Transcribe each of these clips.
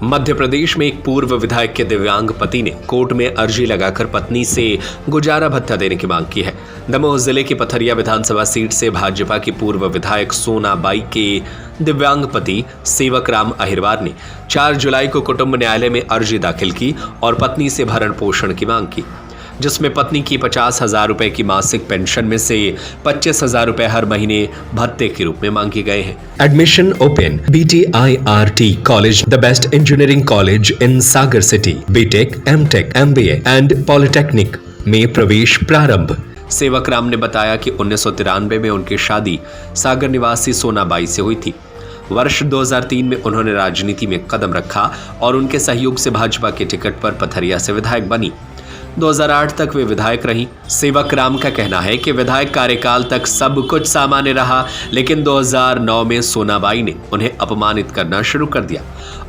मध्य प्रदेश में एक पूर्व विधायक के दिव्यांग पति ने कोर्ट में अर्जी लगाकर पत्नी से गुजारा भत्ता देने की मांग की है। दमोह जिले की पथरिया विधानसभा सीट से भाजपा की पूर्व विधायक सोना बाई के दिव्यांग पति सेवक राम अहिरवार ने 4 जुलाई को कुटुंब न्यायालय में अर्जी दाखिल की और पत्नी से भरण पोषण की मांग की, जिसमें पत्नी की 50,000 रुपए की मासिक पेंशन में से 25,000 रुपए हर महीने भत्ते के रूप में मांगे गए हैं। Admission open. BTIRT college, the best engineering college in Sagar city. BTech, MTech, MBA and polytechnic में प्रवेश प्रारंभ। सेवक राम ने बताया कि 1993 में उनकी शादी सागर निवासी सोना बाई से हुई थी। वर्ष 2003 में उन्होंने राजनीति में कदम रखा और उनके सहयोग से भाजपा के टिकट पर पथरिया से विधायक बनी। 2008 तक वे विधायक रहीं। सेवक राम का कहना है कि विधायक कार्यकाल तक सब कुछ सामान्य रहा, लेकिन 2009 में सोनाबाई ने उन्हें अपमानित करना शुरू कर दिया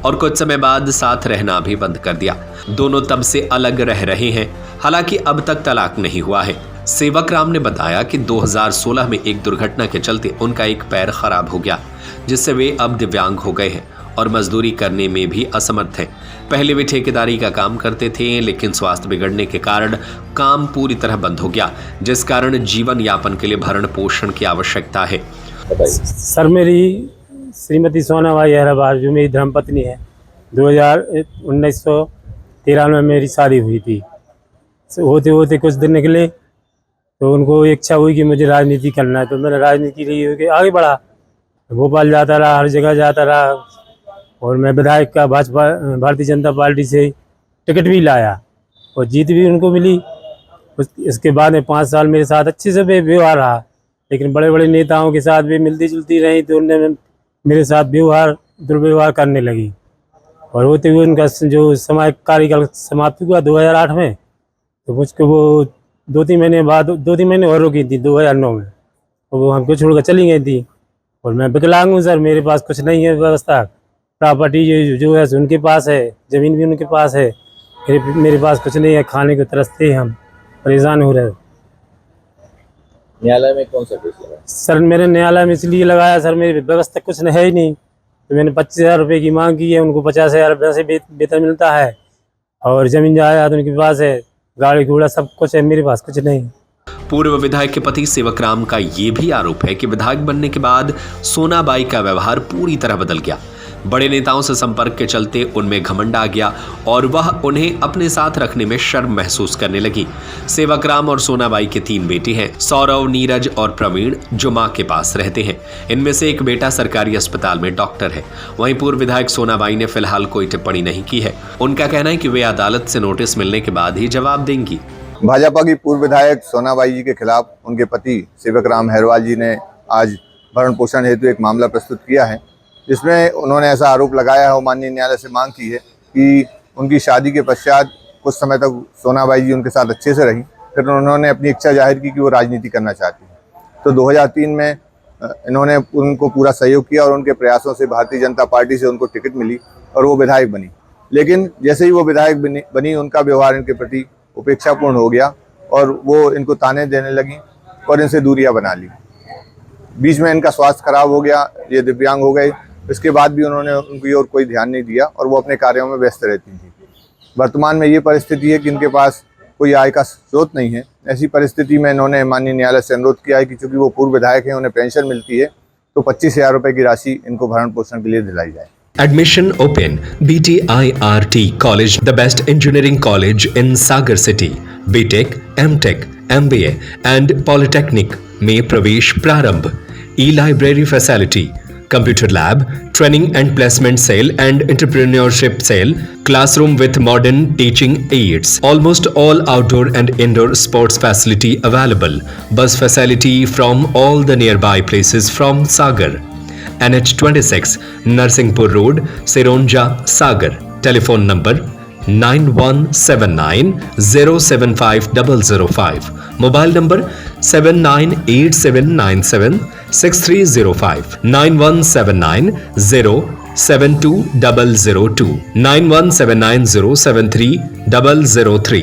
और कुछ समय बाद साथ रहना भी बंद कर दिया। दोनों तब से अलग रह रहे हैं, हालांकि अब तक तलाक नहीं हुआ है। सेवक राम ने बताया कि 2016 में एक दुर्घटना के चलते उनका एक पैर खराब हो गया, जिससे वे अब दिव्यांग हो गए हैं और मजदूरी करने में भी असमर्थ हैं। पहले वे ठेकेदारी का काम करते थे, लेकिन स्वास्थ्य बिगड़ने के कारण काम पूरी तरह बंद हो गया, जिस कारण जीवन यापन के लिए भरण पोषण की आवश्यकता है। सर, मेरी श्रीमती सोना बाई अहिरवार जो मेरी धर्मपत्नी है, 1993 में मेरी शादी हुई थी। होते होते कुछ दिन निकले तो उनको इच्छा हुई कि मुझे राजनीति करना है, तो मैंने राजनीति के लिए आगे बढ़ा। भोपाल जाता रहा, हर जगह जाता रहा और मैं विधायक का भाजपा भारतीय जनता पार्टी से टिकट भी लाया और जीत भी उनको मिली। इसके बाद में 5 साल मेरे साथ अच्छे से व्यवहार रहा, लेकिन बड़े बड़े नेताओं के साथ भी मिलती जुलती रही तो उन्होंने मेरे साथ दुर्व्यवहार करने लगी और होते हुए उनका जो समय कार्यकाल समाप्त हुआ 2008 में, तो मुझको वो 2-3 महीने और रुकी थी 2009 में, और वो हमको छोड़कर चली गई थी। और मैं विकलांग हूँ सर, मेरे पास कुछ नहीं है व्यवस्था। प्रॉपर्टी जो है उनके पास है, ज़मीन भी उनके पास है, मेरे पास कुछ नहीं है। खाने को तरसते हम परेशान हो रहे। न्यायालय में कौन सा केस लगा? सर, मेरे न्यायालय में इसलिए लगाया सर, मेरी व्यवस्था कुछ है ही नहीं। तो मैंने 25,000 रुपये की मांग की है, उनको 50,000 रुपये से वेतन मिलता है और ज़मीन जायदाद उनके पास है, गाड़ी घोड़ा सब कुछ है, मेरे पास कुछ नहीं। पूर्व विधायक के पति सेवक राम का ये भी आरोप है कि विधायक बनने के बाद सोना बाई का व्यवहार पूरी तरह बदल गया। बड़े नेताओं से संपर्क के चलते उनमें घमंड आ गया और वह उन्हें अपने साथ रखने में शर्म महसूस करने लगी। सेवक राम और सोना बाई के 3 बेटे हैं, सौरव, नीरज और प्रवीण, जो मां के पास रहते हैं। इनमें से एक बेटा सरकारी अस्पताल में डॉक्टर है। वहीं पूर्व विधायक सोना बाई ने फिलहाल कोई टिप्पणी नहीं की है। उनका कहना है कि वे अदालत से नोटिस मिलने के बाद ही जवाब देंगी। भाजपा की पूर्व विधायक सोना बाई जी के खिलाफ उनके पति सेवक राम अहिरवार जी ने आज भरण पोषण हेतु एक मामला प्रस्तुत किया है, जिसमें उन्होंने ऐसा आरोप लगाया है और माननीय न्यायालय से मांग की है कि उनकी शादी के पश्चात कुछ समय तक सोना बाई जी उनके साथ अच्छे से रही, फिर उन्होंने अपनी इच्छा जाहिर की कि वो राजनीति करना चाहती हैं। तो 2003 में इन्होंने उनको पूरा सहयोग किया और उनके प्रयासों से भारतीय जनता पार्टी से उनको टिकट मिली और वो विधायक बनी। लेकिन जैसे ही वो विधायक बनी उनका व्यवहार इनके प्रति उपेक्षापूर्ण हो गया और वो इनको ताने देने लगी और इनसे दूरियां बना ली। बीच में इनका स्वास्थ्य खराब हो गया, ये दिव्यांग हो गए। इसके बाद भी उन्होंने उनकी ओर कोई ध्यान नहीं दिया और वो अपने कार्यों में व्यस्त रहती थी। वर्तमान में ये परिस्थिति है कि इनके पास कोई आय का स्रोत नहीं है। ऐसी परिस्थिति में इन्होंने माननीय न्यायालय से अनुरोध किया है कि चूंकि वो पूर्व विधायक हैं, उन्हें पेंशन मिलती है, तो 25,000 रुपये की राशि इनको भरण पोषण के लिए दिलाई जाए। Admission open. BTIRT College, the best engineering college in Sagar City. BTech, MTech, MBA and Polytechnic में प्रवेश प्रारंभ। E-library facility, computer lab, training and placement cell and entrepreneurship cell, classroom with modern teaching aids. Almost all outdoor and indoor sports facility available. Bus facility from all the nearby places from Sagar. NH26 Narsingpur Road, Sironja, Sagar. Telephone number 9179075005. Mobile number 7987976305. 9179072002. 9179073003.